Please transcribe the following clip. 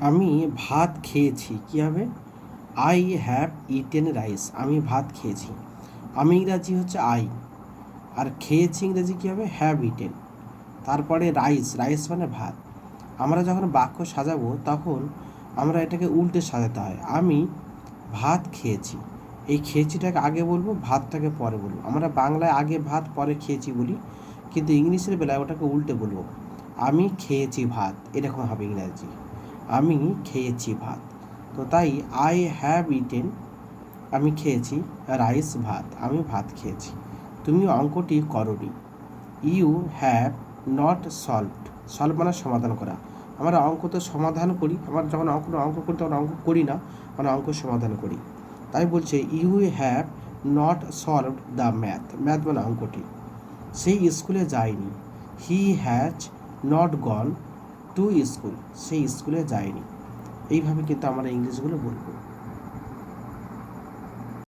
আমি ভাত খেয়েছি কী হবে? I have eaten rice. আমি ভাত খেয়েছি। আমি ইংরাজি হচ্ছে আই, আর খেয়েছি ইংরাজি কী হবে? Have eaten. তারপরে রাইস, রাইস মানে ভাত। আমরা যখন বাক্য সাজাবো তখন আমরা এটাকে উল্টে সাজাতে হয়। আমি ভাত খেয়েছি, এই খেয়েছিটাকে আগে বলবো, ভাতটাকে পরে বলবো। আমরা বাংলায় আগে ভাত পরে খেয়েছি বলি, কিন্তু ইংলিশের বেলায় ওটাকে উল্টে বলবো। আমি খেয়েছি ভাত, এরকম হবে ইংরাজি। আমি খেয়েছি ভাত। তো তাই আই হ্যাভ ইটেন, আমি খেয়েছি রাইস, ভাত। আমি ভাত খেয়েছি। তুমি অঙ্কটি করোনি। You have not solved. Solve মানে সমাধান করা। আমরা অঙ্ক তো সমাধান করি, আমরা যখন অঙ্ক করি তখন অঙ্ক করি না, আমরা অঙ্ক সমাধান করি। তাই বলছে you have not solved the math. Math মানে অঙ্কটি। সেই স্কুলে যায়নি। He has not gone to school. সেই স্কুলে যায়নি। এইভাবে কিন্তু আমরা ইংলিশগুলো বলবো।